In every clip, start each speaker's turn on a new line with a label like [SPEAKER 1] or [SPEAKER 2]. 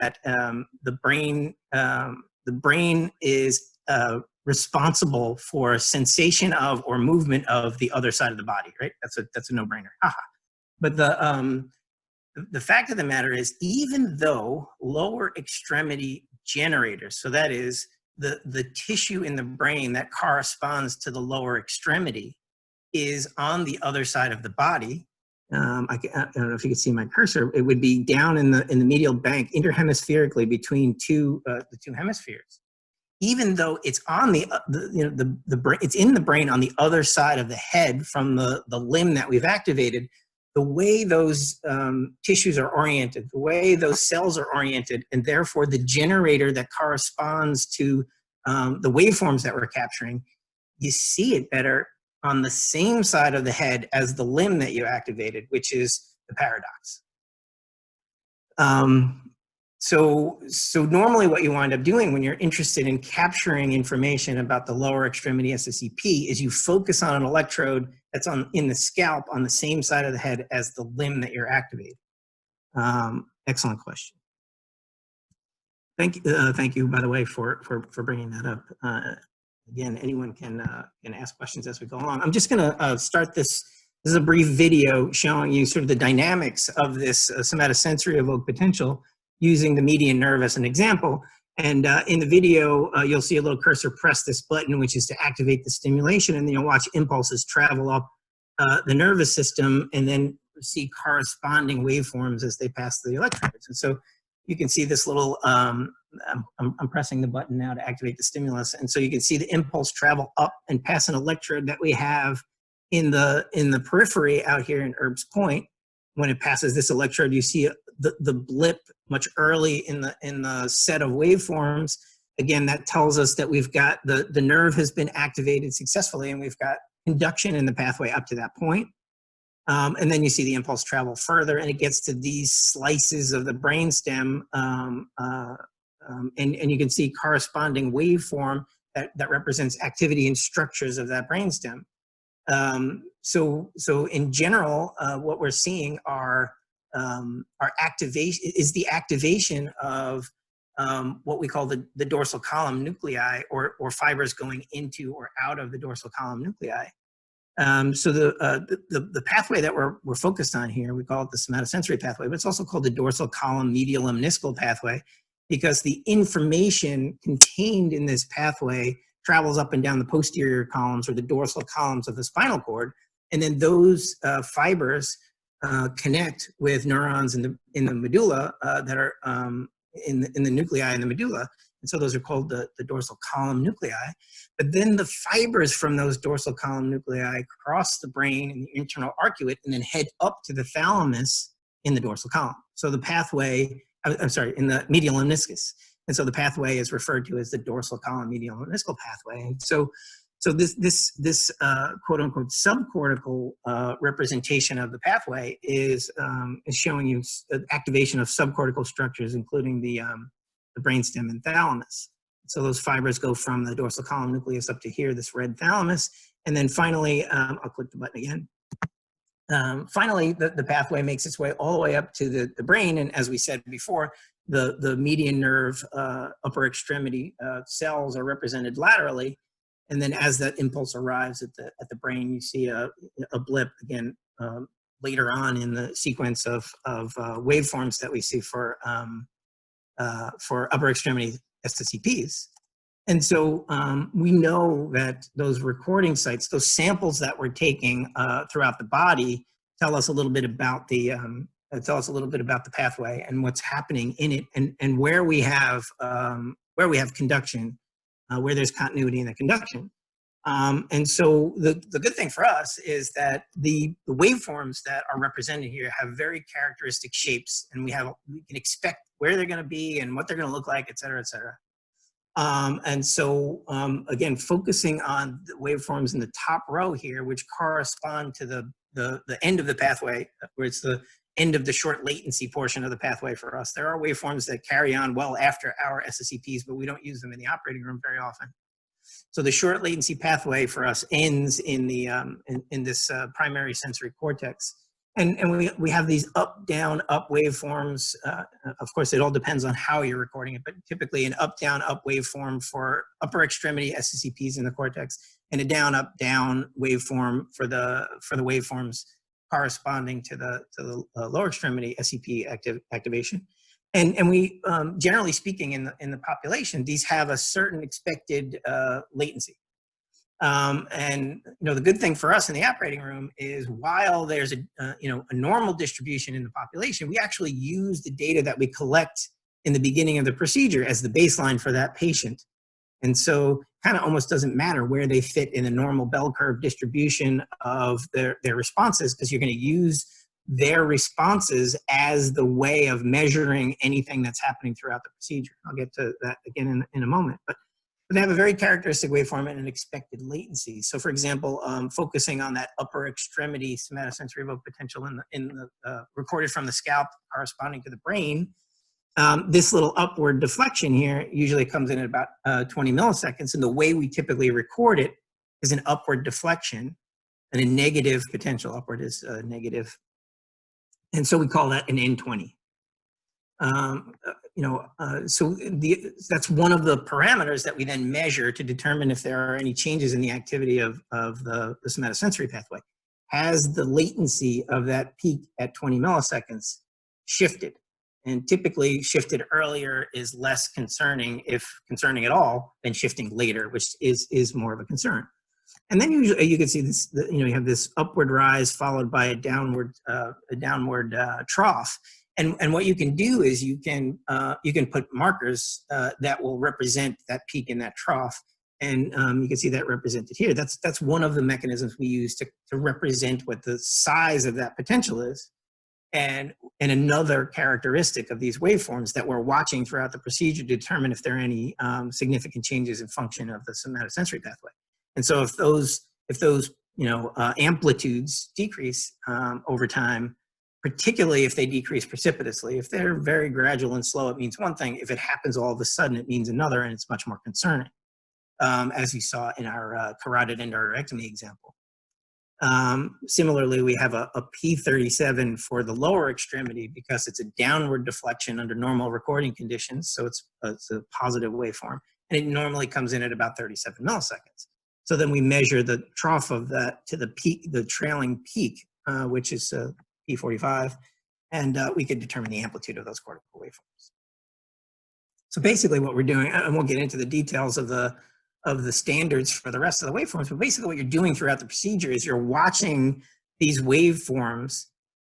[SPEAKER 1] that the brain is responsible for sensation of or movement of the other side of the body, right? That's a no-brainer. But the fact of the matter is, even though lower extremity generators, so that is the tissue in the brain that corresponds to the lower extremity, is on the other side of the body. I don't know if you can see my cursor. It would be down in the medial bank, interhemispherically between the two hemispheres. Even though it's on the brain, it's in the brain on the other side of the head from the limb that we've activated. The way those tissues are oriented, the way those cells are oriented, and therefore the generator that corresponds to the waveforms that we're capturing, you see it better on the same side of the head as the limb that you activated, which is the paradox. So normally what you wind up doing when you're interested in capturing information about the lower extremity SSEP is you focus on an electrode that's in the scalp on the same side of the head as the limb that you're activating. Excellent question. Thank you, by the way, for bringing that up. Again, anyone can ask questions as we go along. I'm just going to start this. This is a brief video showing you sort of the dynamics of this somatosensory evoked potential using the median nerve as an example. And in the video, you'll see a little cursor press this button, which is to activate the stimulation, and then you'll watch impulses travel up the nervous system and then see corresponding waveforms as they pass the electrodes. And so you can see this little, I'm pressing the button now to activate the stimulus. And so you can see the impulse travel up and pass an electrode that we have in the periphery out here in Erb's Point. When it passes this electrode, you see the blip much early in the set of waveforms. Again, that tells us that we've got the nerve has been activated successfully, and we've got conduction in the pathway up to that point. And then you see the impulse travel further, and it gets to these slices of the brainstem, and you can see corresponding waveform that represents activity and structures of that brainstem. So in general, what we're seeing are the activation of what we call the dorsal column nuclei, or fibers going into or out of the dorsal column nuclei. So the pathway that we're focused on here, we call it the somatosensory pathway, but it's also called the dorsal column medial lemniscal pathway, because the information contained in this pathway travels up and down the posterior columns or the dorsal columns of the spinal cord, and then those fibers connect with neurons in the medulla that are in the nuclei in the medulla, and so those are called the dorsal column nuclei. But then the fibers from those dorsal column nuclei cross the brain and the internal arcuate and then head up to the thalamus in the dorsal column. So the pathway, in the medial lemniscus. And so the pathway is referred to as the dorsal column medial lemniscal pathway. And so this quote unquote subcortical representation of the pathway is showing you activation of subcortical structures, including the brainstem and thalamus. So those fibers go from the dorsal column nucleus up to here, this red thalamus. And then finally, I'll click the button again. Finally, the pathway makes its way all the way up to the brain. And as we said before, the median nerve upper extremity cells are represented laterally. And then as that impulse arrives at the brain, you see a blip again later on in the sequence of waveforms that we see for upper extremity SSEPs. And so we know that those recording sites, those samples that we're taking throughout the body, tell us a little bit about the pathway and what's happening in it, and where we have conduction, where there's continuity in the conduction. And so the good thing for us is that the waveforms that are represented here have very characteristic shapes, and we can expect where they're going to be and what they're going to look like, et cetera, et cetera. And so, again, focusing on the waveforms in the top row here, which correspond to the end of the pathway, where it's the end of the short latency portion of the pathway for us. There are waveforms that carry on well after our SSEPs, but we don't use them in the operating room very often. So the short latency pathway for us ends in this primary sensory cortex. And we have these up, down, up waveforms. Of course, it all depends on how you're recording it, but typically an up, down, up waveform for upper extremity SCCPs in the cortex, and a down, up, down waveform for the waveforms corresponding to the lower extremity SCP activation. And we, generally speaking, in the population, these have a certain expected latency. And the good thing for us in the operating room is while there's a normal distribution in the population, we actually use the data that we collect in the beginning of the procedure as the baseline for that patient. And so kind of almost doesn't matter where they fit in a normal bell curve distribution of their responses, because you're going to use their responses as the way of measuring anything that's happening throughout the procedure. I'll get to that again in a moment. But they have a very characteristic waveform and an expected latency. So, for example, focusing on that upper extremity somatosensory evoked potential recorded from the scalp corresponding to the brain, this little upward deflection here usually comes in at about 20 milliseconds. And the way we typically record it is an upward deflection and a negative potential. Upward is negative. And so we call that an N20. So that's one of the parameters that we then measure to determine if there are any changes in the activity of the somatosensory pathway. Has the latency of that peak at 20 milliseconds shifted? And typically shifted earlier is less concerning, if concerning at all, than shifting later, which is more of a concern. And then usually you can see this, you have this upward rise followed by a downward trough. And what you can do is you can put markers that will represent that peak and that trough. And you can see that represented here. That's one of the mechanisms we use to represent what the size of that potential is. And another characteristic of these waveforms that we're watching throughout the procedure to determine if there are any significant changes in function of the somatosensory pathway. And so if those amplitudes decrease over time, particularly if they decrease precipitously, if they're very gradual and slow, it means one thing. If it happens all of a sudden, it means another, and it's much more concerning, as you saw in our carotid endarterectomy example. Similarly, we have a P37 for the lower extremity because it's a downward deflection under normal recording conditions, so it's a positive waveform, and it normally comes in at about 37 milliseconds. So then we measure the trough of that to the peak, the trailing peak, which is P45, and we can determine the amplitude of those cortical waveforms. So basically what we're doing, and we'll get into the details of the standards for the rest of the waveforms, but basically what you're doing throughout the procedure is you're watching these waveforms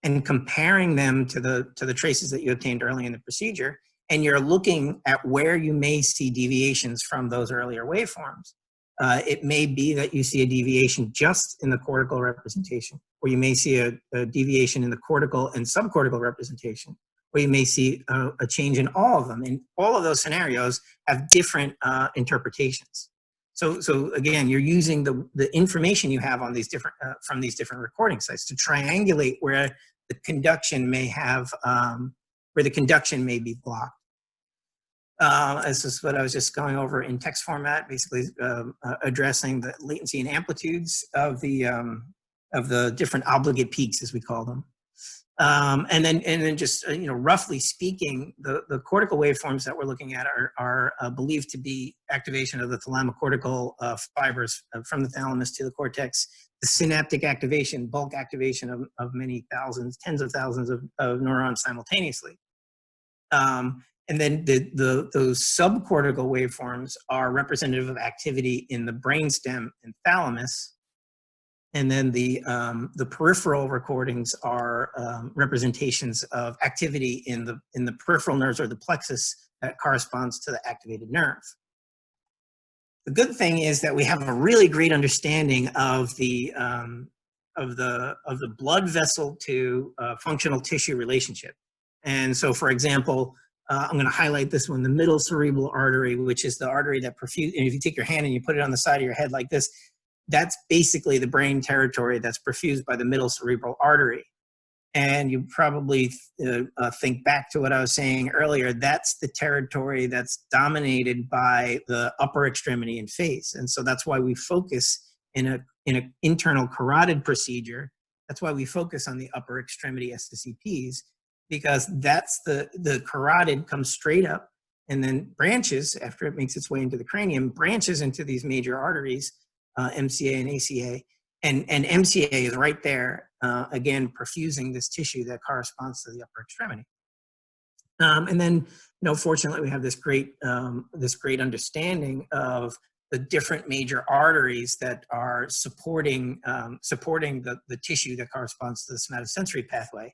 [SPEAKER 1] and comparing them to the traces that you obtained early in the procedure, and you're looking at where you may see deviations from those earlier waveforms. It may be that you see a deviation just in the cortical representation, or you may see a deviation in the cortical and subcortical representation, or you may see a change in all of them. And all of those scenarios have different interpretations. So again, you're using the information you have on these different from these different recording sites to triangulate where the conduction may have where the conduction may be blocked. This is what I was just going over in text format, basically addressing the latency and amplitudes of the different obligate peaks, as we call them. And then just roughly speaking, the cortical waveforms that we're looking at are believed to be activation of the thalamocortical fibers from the thalamus to the cortex, the synaptic activation, bulk activation of many thousands, tens of thousands of neurons simultaneously. And then those subcortical waveforms are representative of activity in the brainstem and thalamus. And then the peripheral recordings are representations of activity in the peripheral nerves or the plexus that corresponds to the activated nerve. The good thing is that we have a really great understanding of the blood vessel to functional tissue relationship. And so, for example, I'm going to highlight this one, the middle cerebral artery, which is the artery that perfuses. And if you take your hand and you put it on the side of your head like this, that's basically the brain territory that's perfused by the middle cerebral artery. And you probably think back to what I was saying earlier. That's the territory that's dominated by the upper extremity and face. And so that's why we focus in an internal carotid procedure That's why we focus on the upper extremity SSEPs, because that's the carotid comes straight up and then branches after it makes its way into the cranium, branches into these major arteries, MCA and ACA. And MCA is right there, again, perfusing this tissue that corresponds to the upper extremity. And then, fortunately, we have this great understanding of the different major arteries that are supporting the tissue that corresponds to the somatosensory pathway.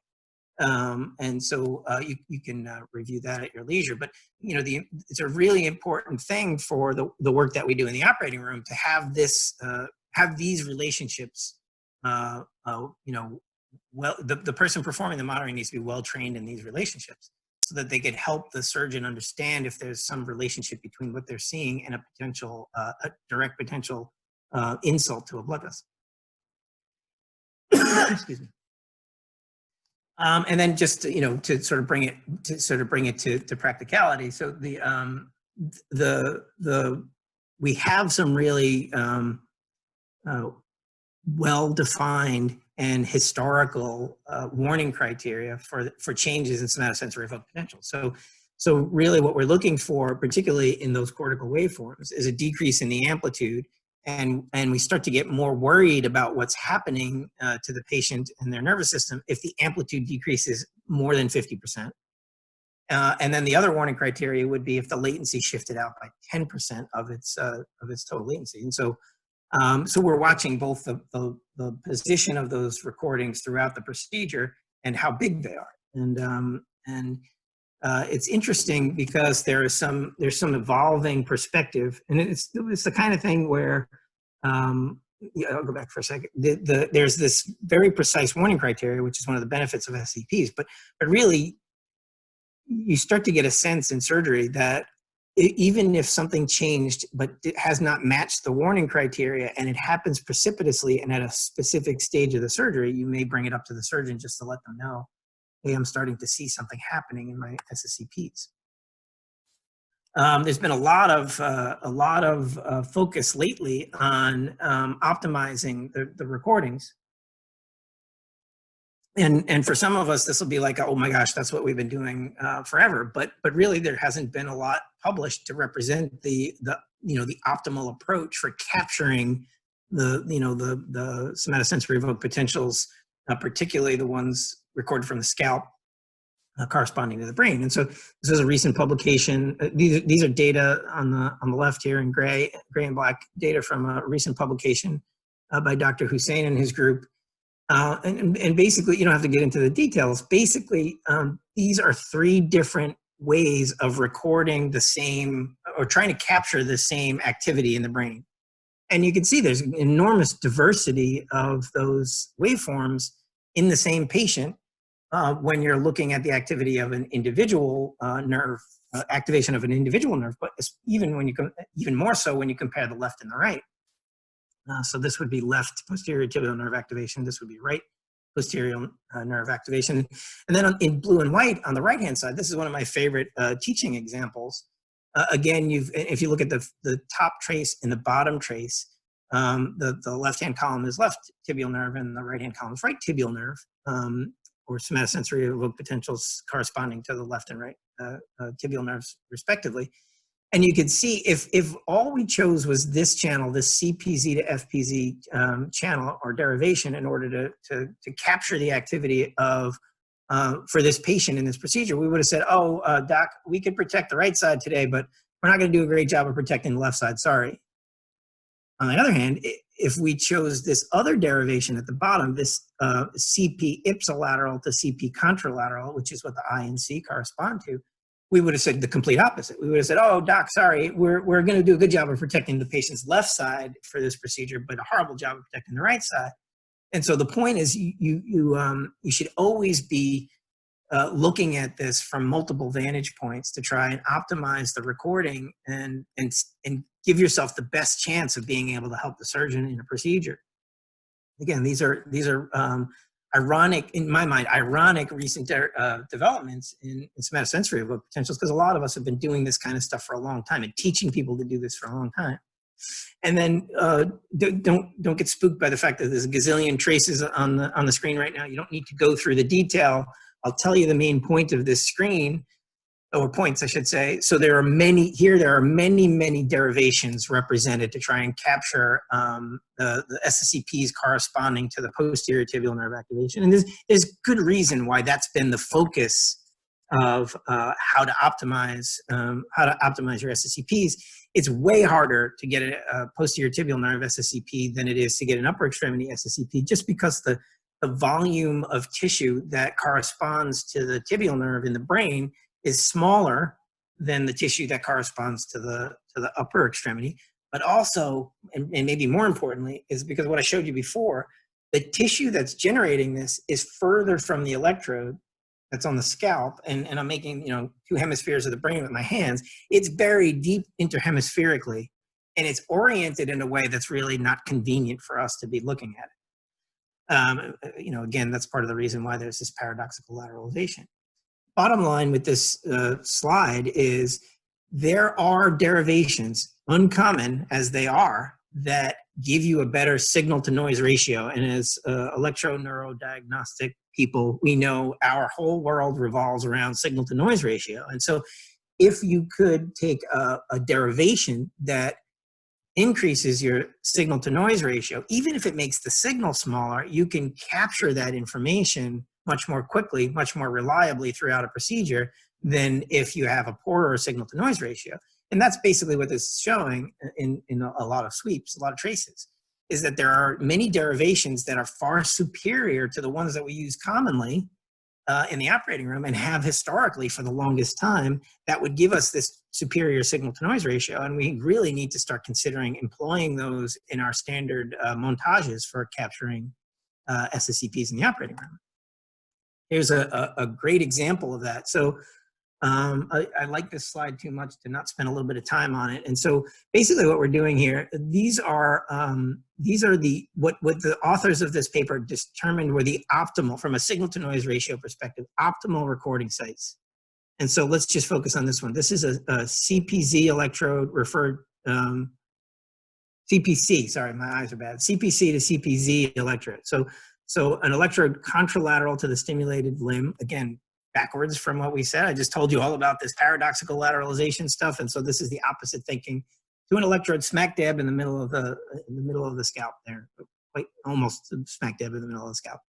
[SPEAKER 1] And so you can review that at your leisure. But it's a really important thing for the work that we do in the operating room to have these relationships. The person performing the monitoring needs to be well trained in these relationships, so that they could help the surgeon understand if there's some relationship between what they're seeing and a direct potential insult to a blood vessel. Excuse me. And then just to sort of bring it to practicality. So we have some really well-defined and historical warning criteria for changes in somatosensory evoked potential. So really what we're looking for, particularly in those cortical waveforms, is a decrease in the amplitude, and we start to get more worried about what's happening to the patient and their nervous system if the amplitude decreases more than 50%. And then the other warning criteria would be if the latency shifted out by 10% of its total latency. And so we're watching both the position of those recordings throughout the procedure and how big they are. And it's interesting because there's some evolving perspective, and it's the kind of thing where I'll go back for a second. There's this very precise warning criteria, which is one of the benefits of SCPs, but really you start to get a sense in surgery that even if something changed but it has not matched the warning criteria and it happens precipitously and at a specific stage of the surgery, you may bring it up to the surgeon just to let them know, hey, I'm starting to see something happening in my SSCPs. There's been a lot of focus lately on optimizing the recordings. And for some of us, this will be like, oh my gosh, that's what we've been doing forever. But really, there hasn't been a lot published to represent the optimal approach for capturing the somatosensory evoked potentials, particularly the ones recorded from the scalp corresponding to the brain. And so this is a recent publication. These are data on the left here in gray and black, data from a recent publication by Dr. Hussein and his group. And basically, you don't have to get into the details. Basically, these are 3 different ways of recording the same, or trying to capture the same activity in the brain. And you can see there's an enormous diversity of those waveforms in the same patient when you're looking at the activity of an individual nerve, activation of an individual nerve, but even more so when you compare the left and the right. So this would be left posterior tibial nerve activation. This would be right posterior nerve activation. And then in blue and white on the right-hand side, this is one of my favorite teaching examples. Again, if you look at the top trace and the bottom trace, the left-hand column is left tibial nerve and the right-hand column is right tibial nerve, or somatosensory evoked potentials corresponding to the left and right tibial nerves respectively. And you could see if all we chose was this channel, this CPZ to FPZ channel or derivation, in order to capture the activity of for this patient in this procedure, we would have said, oh, doc, we could protect the right side today, but we're not going to do a great job of protecting the left side, sorry. On the other hand, if we chose this other derivation at the bottom, this CP ipsilateral to CP contralateral, which is what the I and C correspond to, we would have said the complete opposite. We would have said, oh, doc, sorry, we're going to do a good job of protecting the patient's left side for this procedure, but a horrible job of protecting the right side. And so the point is you should always be looking at this from multiple vantage points to try and optimize the recording and give yourself the best chance of being able to help the surgeon in a procedure. Again, these are ironic, in my mind, recent developments in somatosensory evoked potentials, because a lot of us have been doing this kind of stuff for a long time and teaching people to do this for a long time. And then don't get spooked by the fact that there's a gazillion traces on the screen right now. You don't need to go through the detail. I'll tell you the main point of this screen, or points, I should say. So there are many derivations represented to try and capture the SSCPs corresponding to the posterior tibial nerve activation. And there's good reason why that's been the focus of how to optimize your SSCPs. It's way harder to get a posterior tibial nerve SSCP than it is to get an upper extremity SSCP, just because the volume of tissue that corresponds to the tibial nerve in the brain is smaller than the tissue that corresponds to the upper extremity. But also, and maybe more importantly, is because what I showed you before, the tissue that's generating this is further from the electrode that's on the scalp, and I'm making, you know, two hemispheres of the brain with my hands. It's buried deep interhemispherically, and it's oriented in a way that's really not convenient for us to be looking at it. You know, again, that's part of the reason why there's this paradoxical lateralization. Bottom line with this slide is there are derivations, uncommon as they are, that give you a better signal-to-noise ratio. And as electroneurodiagnostic people, we know our whole world revolves around signal-to-noise ratio. And so if you could take a derivation that increases your signal-to-noise ratio, even if it makes the signal smaller, you can capture that information much more quickly, much more reliably throughout a procedure than if you have a poorer signal-to-noise ratio. And that's basically what this is showing in a lot of sweeps, a lot of traces, is that there are many derivations that are far superior to the ones that we use commonly in the operating room and have historically for the longest time, that would give us this superior signal-to-noise ratio. And we really need to start considering employing those in our standard montages for capturing SSCPs in the operating room. Here's a great example of that. So I like this slide too much to not spend a little bit of time on it. And so basically what we're doing here, these are what the authors of this paper determined were the optimal, from a signal-to-noise ratio perspective, optimal recording sites. And so let's just focus on this one. This is a CPZ electrode referred, CPC, sorry, my eyes are bad, CPC to CPZ electrode. So an electrode contralateral to the stimulated limb, again, backwards from what we said. I just told you all about this paradoxical lateralization stuff, and so this is the opposite thinking, to an electrode smack dab in the middle of the scalp there, quite almost smack dab in the middle of the scalp.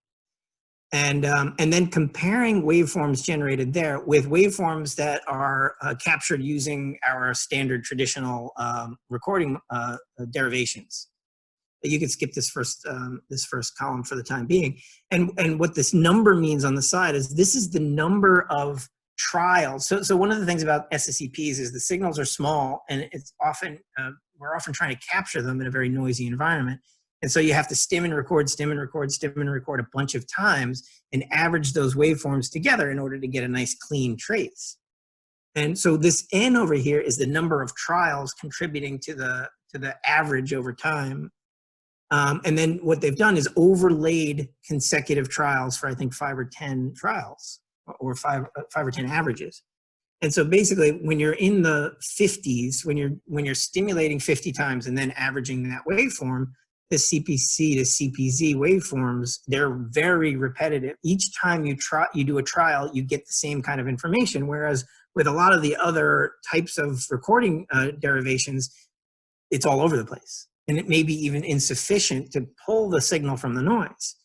[SPEAKER 1] And then comparing waveforms generated there with waveforms that are captured using our standard traditional recording derivations. You could skip this first column for the time being. And what this number means on the side is this is the number of trials. So one of the things about SSCPs is the signals are small, and it's often, we're often trying to capture them in a very noisy environment. And so you have to stim and record a bunch of times and average those waveforms together in order to get a nice clean trace. And so this N over here is the number of trials contributing to the average over time. And then what they've done is overlaid consecutive trials for, I think, 5 or 10 trials, or five or 10 averages. And so basically, when you're in the 50s, when you're stimulating 50 times and then averaging that waveform, the CPC to CPZ waveforms, they're very repetitive. Each time you do a trial, you get the same kind of information. Whereas with a lot of the other types of recording derivations, it's all over the place. And it may be even insufficient to pull the signal from the noise.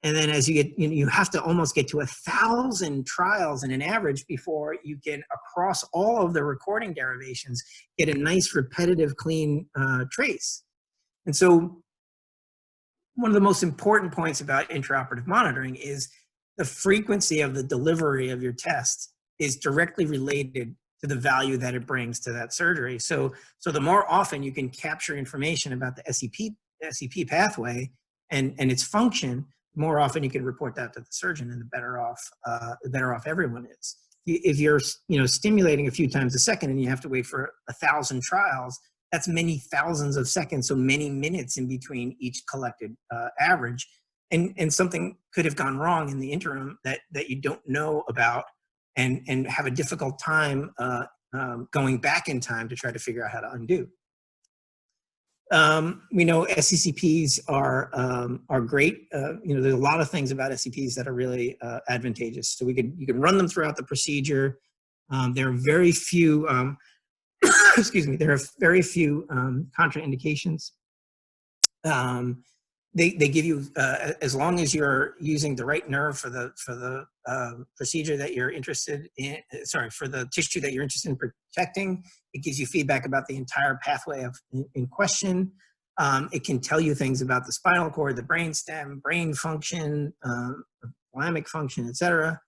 [SPEAKER 1] And then as you get, you have to almost get to 1,000 trials in an average before you can, across all of the recording derivations, get a nice repetitive, clean trace. And so one of the most important points about intraoperative monitoring is the frequency of the delivery of your test is directly related to the value that it brings to that surgery. So the more often you can capture information about the SCP pathway and its function, the more often you can report that to the surgeon, and the better off everyone is. If you're stimulating a few times a second and you have to wait for 1,000 trials, that's many thousands of seconds, so many minutes in between each collected average. And something could have gone wrong in the interim that you don't know about, and have a difficult time going back in time to try to figure out how to undo. We know SCCPs are great. There's a lot of things about SCPs that are really advantageous. So you can run them throughout the procedure. There are very few, excuse me, there are very few contraindications. They give you, as long as you're using the right nerve for the procedure that you're interested in, for the tissue that you're interested in protecting, it gives you feedback about the entire pathway in question. It can tell you things about the spinal cord, the brainstem, brain function, thalamic function, et cetera.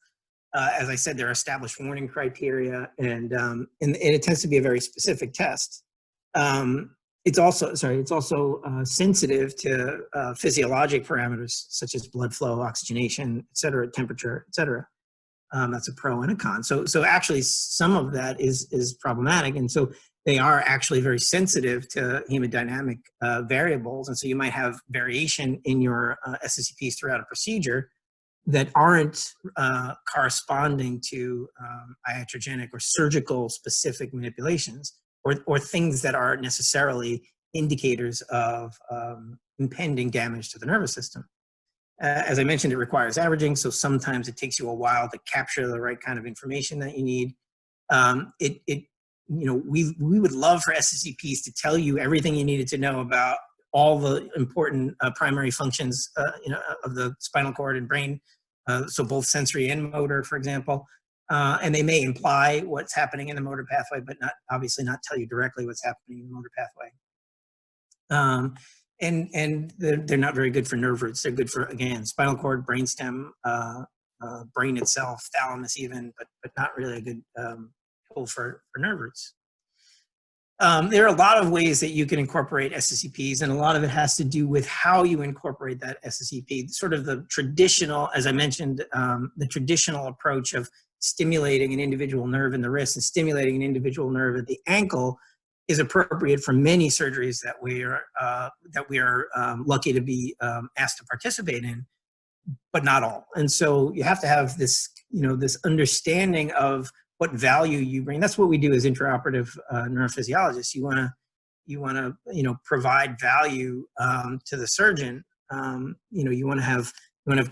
[SPEAKER 1] As I said, there are established warning criteria, and it tends to be a very specific test. It's also sensitive to physiologic parameters such as blood flow, oxygenation, et cetera, temperature, et cetera. That's a pro and a con. So actually some of that is problematic. And so they are actually very sensitive to hemodynamic variables. And so you might have variation in your SCCPs throughout a procedure that aren't corresponding to iatrogenic or surgical specific manipulations, or things that are necessarily indicators of impending damage to the nervous system. As I mentioned, it requires averaging, so sometimes it takes you a while to capture the right kind of information that you need. We would love for SCCPs to tell you everything you needed to know about all the important primary functions of the spinal cord and brain, so both sensory and motor, for example. And they may imply what's happening in the motor pathway, but obviously not tell you directly what's happening in the motor pathway. And they're not very good for nerve roots. They're good for, again, spinal cord, brainstem, brain itself, thalamus even, but not really a good tool for nerve roots. There are a lot of ways that you can incorporate SCCPs, and a lot of it has to do with how you incorporate that SCCP. Sort of the traditional, as I mentioned, the traditional approach of stimulating an individual nerve in the wrist and stimulating an individual nerve at the ankle is appropriate for many surgeries that we are lucky to be asked to participate in, but not all. And so you have to have this, this understanding of what value you bring. That's what we do as intraoperative neurophysiologists. You want to provide value to the surgeon. You want to have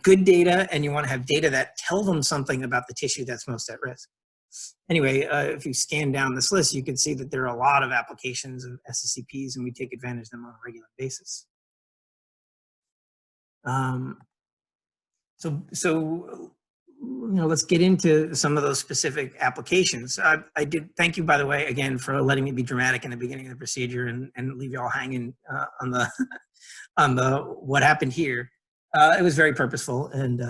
[SPEAKER 1] good data, and you want to have data that tell them something about the tissue that's most at risk. Anyway, if you scan down this list, you can see that there are a lot of applications of SCCPs, and we take advantage of them on a regular basis. Let's get into some of those specific applications. I did thank you, by the way, again, for letting me be dramatic in the beginning of the procedure and leave you all hanging on the on the what happened here. It was very purposeful, and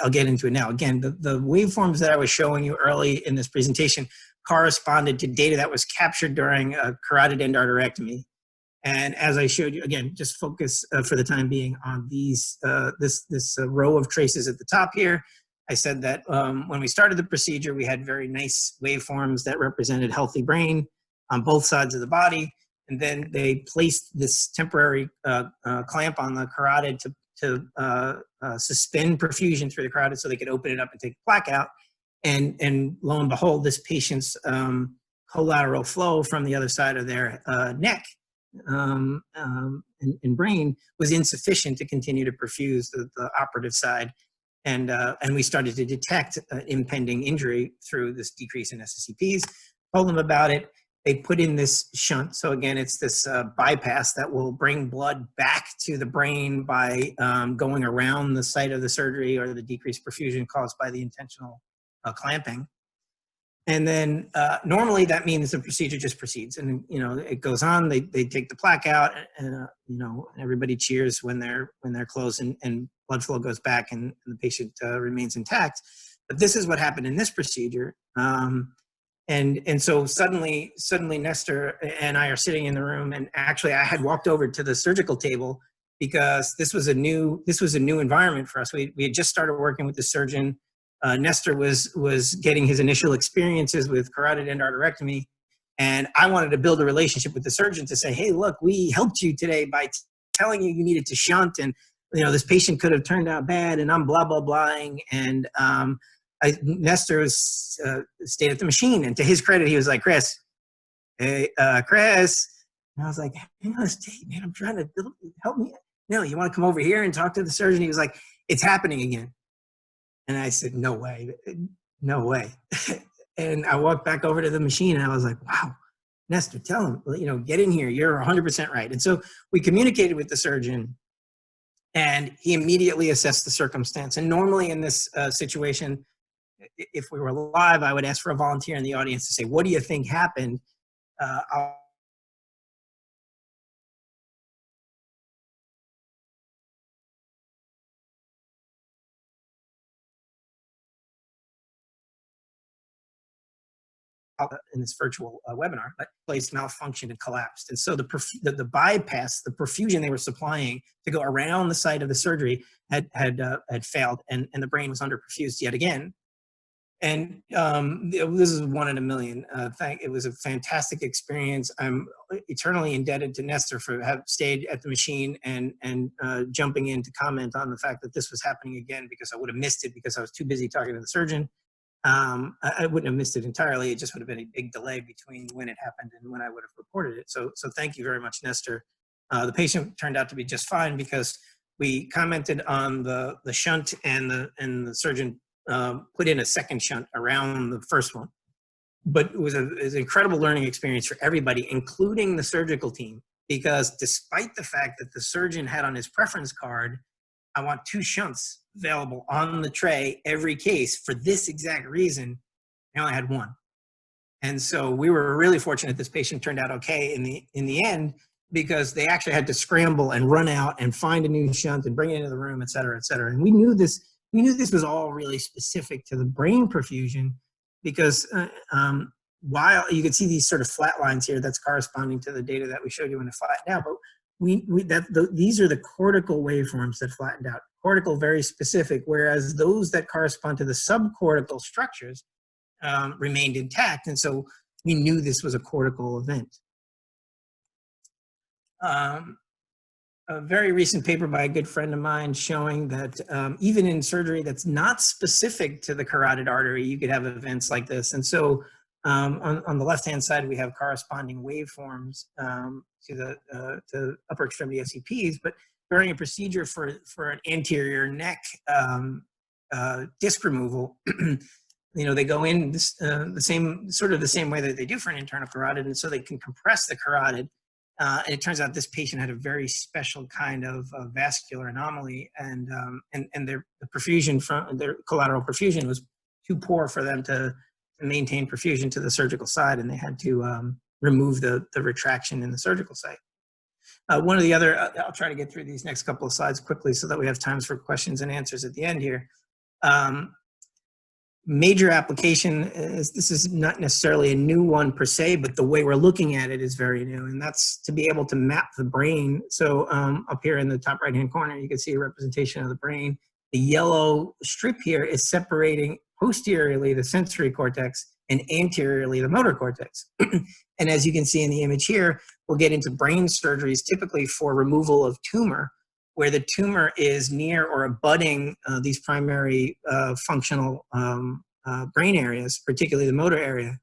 [SPEAKER 1] I'll get into it now. Again, the waveforms that I was showing you early in this presentation corresponded to data that was captured during a carotid endarterectomy. And as I showed you, again, just focus for the time being on these this row of traces at the top here. I said that when we started the procedure, we had very nice waveforms that represented healthy brain on both sides of the body. And then they placed this temporary clamp on the carotid to suspend perfusion through the carotid so they could open it up and take the plaque out. And lo and behold, this patient's collateral flow from the other side of their neck and brain was insufficient to continue to perfuse the operative side. And we started to detect impending injury through this decrease in SCCPs. Told them about it. They put in this shunt. So again, it's this bypass that will bring blood back to the brain by going around the site of the surgery or the decreased perfusion caused by the intentional clamping. And then normally that means the procedure just proceeds, and it goes on. They take the plaque out, and everybody cheers when they're closed, and blood flow goes back, and the patient remains intact. But this is what happened in this procedure. And so suddenly Nestor and I are sitting in the room, and actually I had walked over to the surgical table because this was a new environment for us. We had just started working with the surgeon. Nestor was getting his initial experiences with carotid endarterectomy, and I wanted to build a relationship with the surgeon to say, hey, look, we helped you today by telling you needed to shunt, and this patient could have turned out bad, and I'm blah blah blahing. And Nestor stayed at the machine, and to his credit, he was like, Chris, hey, Chris. And I was like, hang on a state, man, I'm trying to help me. No, you want to come over here and talk to the surgeon? He was like, it's happening again. And I said, no way, no way. And I walked back over to the machine and I was like, wow, Nestor, tell him, you know, get in here. You're 100% right. And so we communicated with the surgeon and he immediately assessed the circumstance. And normally in this situation, if we were live, I would ask for a volunteer in the audience to say, what do you think happened? I'll in this virtual webinar, but place malfunctioned and collapsed. And so the bypass, the perfusion they were supplying to go around the site of the surgery had failed, and the brain was underperfused yet again. And this is 1 in a million. It was a fantastic experience. I'm eternally indebted to Nestor for have stayed at the machine and jumping in to comment on the fact that this was happening again, because I would have missed it because I was too busy talking to the surgeon. I wouldn't have missed it entirely. It just would have been a big delay between when it happened and when I would have reported it. So thank you very much, Nestor. The patient turned out to be just fine because we commented on the shunt, and the surgeon put in a second shunt around the first one. But it was an incredible learning experience for everybody, including the surgical team, because despite the fact that the surgeon had on his preference card, I want 2 shunts available on the tray every case for this exact reason, I only had 1. And so we were really fortunate this patient turned out okay in the end, because they actually had to scramble and run out and find a new shunt and bring it into the room, et cetera, et cetera. And we knew this was all really specific to the brain perfusion, because while you can see these sort of flat lines here, that's corresponding to the data that we showed you in the flattened out, but these are the cortical waveforms that flattened out. Cortical, very specific, whereas those that correspond to the subcortical structures remained intact. And so we knew this was a cortical event. A very recent paper by a good friend of mine showing that even in surgery that's not specific to the carotid artery, you could have events like this. And so on the left-hand side, we have corresponding waveforms to the upper extremity SCPs, but during a procedure for an anterior neck disc removal, you know, they go in the same way that they do for an internal carotid, and so they can compress the carotid. And it turns out this patient had a very special kind of vascular anomaly, and the perfusion from their collateral perfusion was too poor for them to maintain perfusion to the surgical side, and they had to remove the retraction in the surgical site. One of the other, I'll try to get through these next couple of slides quickly so that we have times for questions and answers at the end here. Major application is, this is not necessarily a new one per se, but the way we're looking at it is very new, and that's to be able to map the brain. So up here in the top right-hand corner, you can see a representation of the brain. The yellow strip here is separating posteriorly the sensory cortex and anteriorly the motor cortex. And as you can see in the image here, we'll get into brain surgeries typically for removal of tumor, where the tumor is near or abutting these primary functional brain areas, particularly the motor area.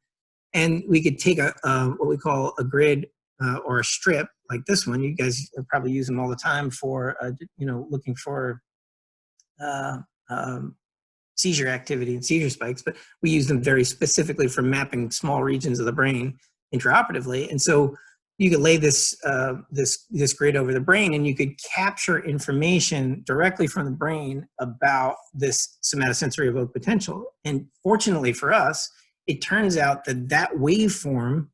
[SPEAKER 1] And we could take what we call a grid or a strip like this one. You guys probably use them all the time for, looking for seizure activity and seizure spikes, but we use them very specifically for mapping small regions of the brain intraoperatively. And so you could lay this grid over the brain, and you could capture information directly from the brain about this somatosensory evoked potential. And fortunately for us, it turns out that waveform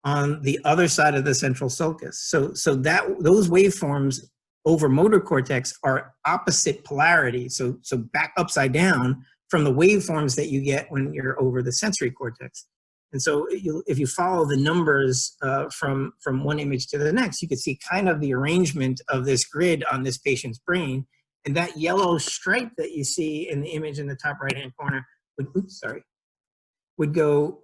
[SPEAKER 1] on the other side of the central sulcus. So those waveforms over motor cortex are opposite polarity, so back upside down from the waveforms that you get when you're over the sensory cortex. And so if you follow the numbers from one image to the next, you can see kind of the arrangement of this grid on this patient's brain. And that yellow stripe that you see in the image in the top right-hand corner would go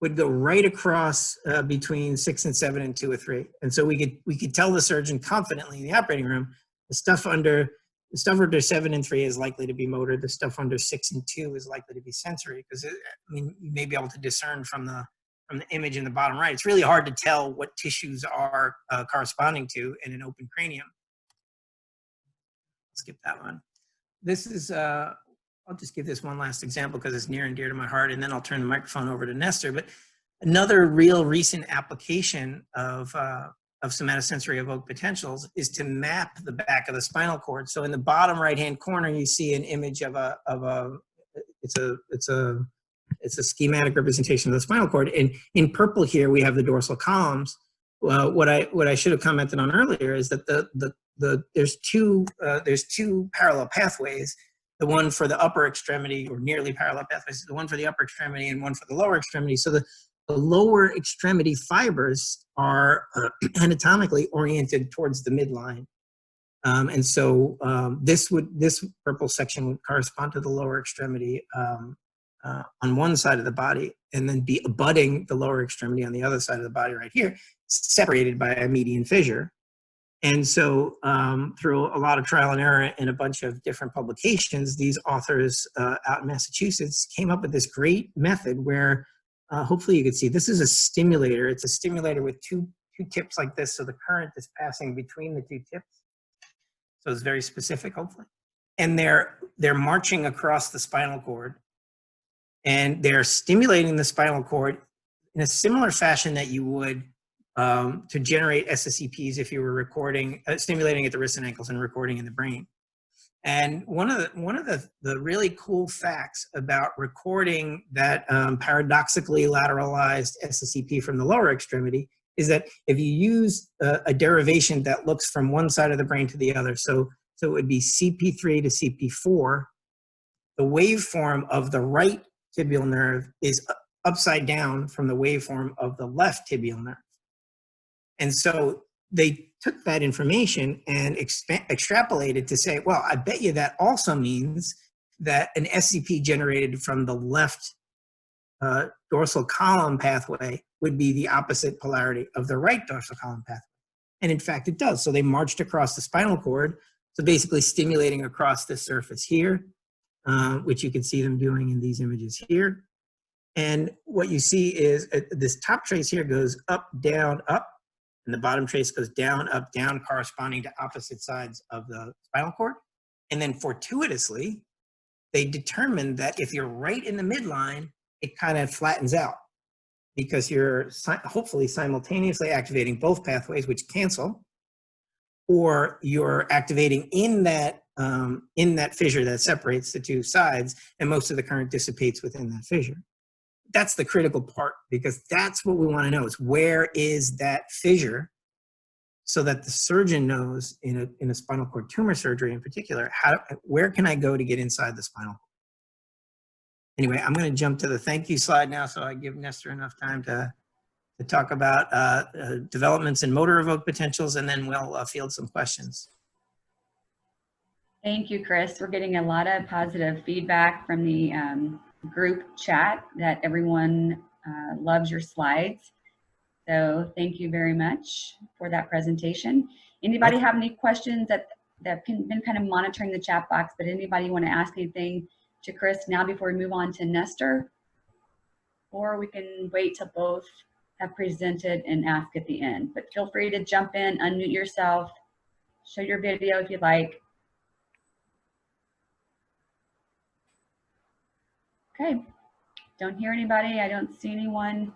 [SPEAKER 1] right across between 6 and 7 and 2 or 3. And so we could tell the surgeon confidently in the operating room, the stuff under 7 and 3 is likely to be motor. The stuff under 6 and 2 is likely to be sensory, because you may be able to discern from the from the image in the bottom right, it's really hard to tell what tissues are corresponding to in an open cranium. Skip that one. This is, I'll just give this one last example because it's near and dear to my heart, and then I'll turn the microphone over to Nestor. But another real recent application of somatosensory evoked potentials is to map the back of the spinal cord. So in the bottom right-hand corner, you see an image of it's a schematic representation of the spinal cord. And in purple here, we have the dorsal columns. What I should have commented on earlier is that there's two parallel pathways. The one for the upper extremity, or nearly parallel pathways, the one for the upper extremity and one for the lower extremity. So the lower extremity fibers are anatomically oriented towards the midline. And so this purple section would correspond to the lower extremity on one side of the body, and then be abutting the lower extremity on the other side of the body right here, separated by a median fissure. And so through a lot of trial and error in a bunch of different publications, these authors out in Massachusetts came up with this great method where hopefully you can see this is a stimulator. It's a stimulator with two tips like this, so the current is passing between the two tips. So it's very specific, hopefully. And they're marching across the spinal cord, and they're stimulating the spinal cord in a similar fashion that you would to generate SSEPs if you were recording, stimulating at the wrists and ankles and recording in the brain. And one of the really cool facts about recording that paradoxically lateralized SSEP from the lower extremity is that if you use a derivation that looks from one side of the brain to the other, so it would be CP3 to CP4, the waveform of the right tibial nerve is upside down from the waveform of the left tibial nerve. And so they took that information and extrapolated to say, well, I bet you that also means that an SCP generated from the left dorsal column pathway would be the opposite polarity of the right dorsal column pathway. And in fact, it does. So they marched across the spinal cord, so basically stimulating across this surface here, which you can see them doing in these images here. And what you see is this top trace here goes up, down, up, and the bottom trace goes down, up, down, corresponding to opposite sides of the spinal cord. And then fortuitously, they determined that if you're right in the midline, it kind of flattens out because you're hopefully simultaneously activating both pathways, which cancel, or you're activating in that fissure that separates the two sides, and most of the current dissipates within that fissure. That's the critical part, because that's what we want to know, is where is that fissure, so that the surgeon knows in a spinal cord tumor surgery in particular, where can I go to get inside the spinal cord? Anyway, I'm going to jump to the thank you slide now, so I give Nestor enough time to talk about developments in motor evoked potentials, and then we'll field some questions.
[SPEAKER 2] Thank you, Chris. We're getting a lot of positive feedback from the group chat that everyone loves your slides. So thank you very much for that presentation. Anybody have any questions that been kind of monitoring the chat box, but anybody want to ask anything to Chris now before we move on to Nestor? Or we can wait till both have presented and ask at the end. But feel free to jump in, unmute yourself, show your video if you'd like. Okay, don't hear anybody. I don't see anyone